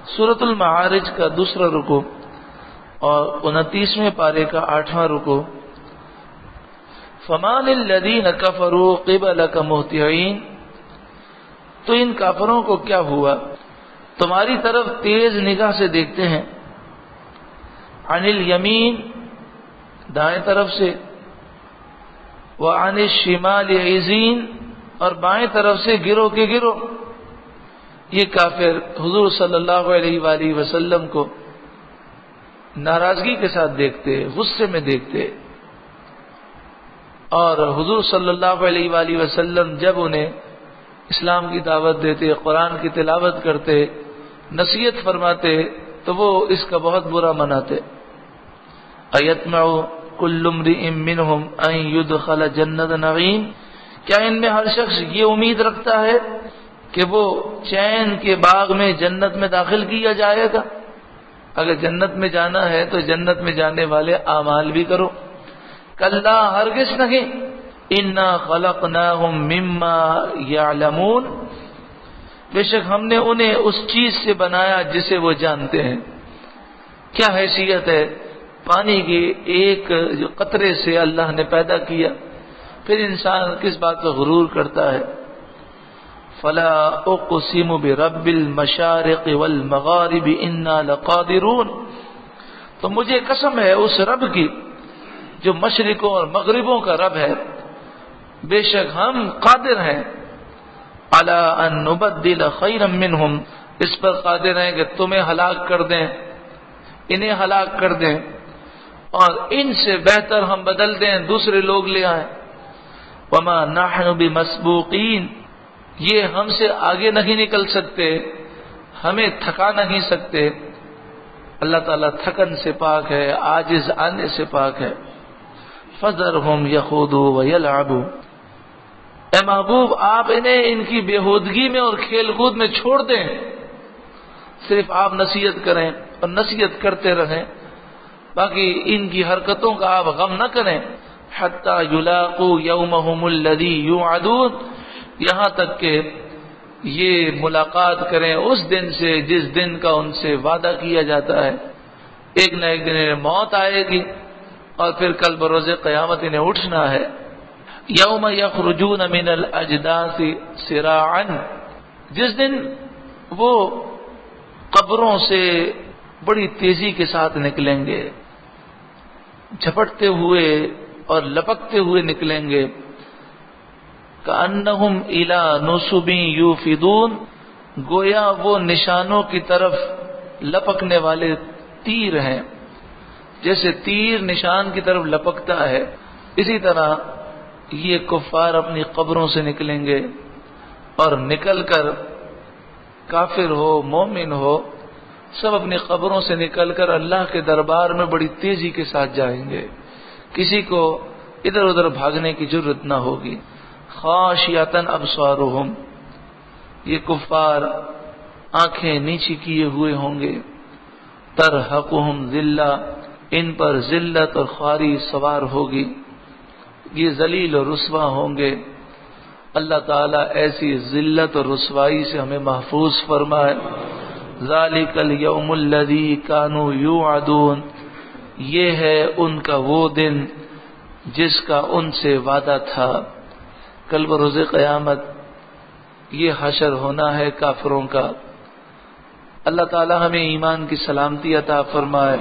سورۃ المعارج کا دوسرا رکوع اور 29ویں پارے کا 8واں رکوع. فما للذین کفروا قبلک مہطعین، تو ان کافروں کو کیا ہوا، تمہاری طرف تیز نگاہ سے دیکھتے ہیں. عن الیمین، دائیں طرف سے، وعن الشمال عزین، اور بائیں طرف سے گرو کے گرو. یہ کافر حضور صلی اللہ علیہ وآلہ وسلم کو ناراضگی کے ساتھ دیکھتے، غصے میں دیکھتے، اور حضور صلی اللہ علیہ وآلہ وسلم جب انہیں اسلام کی دعوت دیتے، قرآن کی تلاوت کرتے، نصیحت فرماتے، تو وہ اس کا بہت برا مناتے. ایطمع کل امرئ منہم ان یدخل جنت نعیم، کیا ان میں ہر شخص یہ امید رکھتا ہے کہ وہ چین کے باغ میں جنت میں داخل کیا جائے گا؟ اگر جنت میں جانا ہے تو جنت میں جانے والے اعمال بھی کرو. کلا، ہرگز نہیں. انا خلقناہم مما یعلمون، بے شک ہم نے انہیں اس چیز سے بنایا جسے وہ جانتے ہیں. کیا حیثیت ہے؟ پانی کے ایک جو قطرے سے اللہ نے پیدا کیا، پھر انسان کس بات کا غرور کرتا ہے. فلا اقسم برب المشارق والمغارب انا لقادرون، تو مجھے قسم ہے اس رب کی جو مشرقوں اور مغربوں کا رب ہے، بے شک ہم قادر ہیں. علی ان نبدل خیرا منہم، اس پر قادر ہیں کہ تمہیں ہلاک کر دیں، انہیں ہلاک کر دیں، اور ان سے بہتر ہم بدل دیں، دوسرے لوگ لے آئیں. وما نحن بمسبوقین، یہ ہم سے آگے نہیں نکل سکتے، ہمیں تھکا نہیں سکتے. اللہ تعالیٰ تھکن سے پاک ہے، عاجز آنے سے پاک ہے. فذرہم یخوضوا ویلعبوا، اے محبوب آپ انہیں ان کی بےہودگی میں اور کھیل کود میں چھوڑ دیں، صرف آپ نصیحت کریں اور نصیحت کرتے رہیں، باقی ان کی حرکتوں کا آپ غم نہ کریں. حتی یلاقوا یومہم الذی یوعدون، یہاں تک کہ یہ ملاقات کریں اس دن سے جس دن کا ان سے وعدہ کیا جاتا ہے. ایک نہ ایک دن انہیں موت آئے گی اور پھر کل بروز قیامت انہیں اٹھنا ہے. یوم یخرجون من الاجداث سراعا، جس دن وہ قبروں سے بڑی تیزی کے ساتھ نکلیں گے، جھپٹتے ہوئے اور لپکتے ہوئے نکلیں گے. کأنہم الی نصب یوفدون، گویا وہ نشانوں کی طرف لپکنے والے تیر ہیں. جیسے تیر نشان کی طرف لپکتا ہے، اسی طرح یہ کفار اپنی قبروں سے نکلیں گے، اور نکل کر کافر ہو مومن ہو سب اپنی قبروں سے نکل کر اللہ کے دربار میں بڑی تیزی کے ساتھ جائیں گے. کسی کو ادھر ادھر بھاگنے کی ضرورت نہ ہوگی. خاشعۃ ابصارہم، یہ کفار آنکھیں نیچی کیے ہوئے ہوں گے. ترہقہم ذلہ، ان پر ذلت اور خواری سوار ہوگی، یہ ذلیل اور رسوا ہوں گے. اللہ تعالیٰ ایسی ذلت اور رسوائی سے ہمیں محفوظ فرمائے. ذالک الیوم الذی کانوا یوعدون، یہ ہے ان کا وہ دن جس کا ان سے وعدہ تھا. کل بروز قیامت یہ حشر ہونا ہے کافروں کا. اللہ تعالیٰ ہمیں ایمان کی سلامتی عطا فرمائے.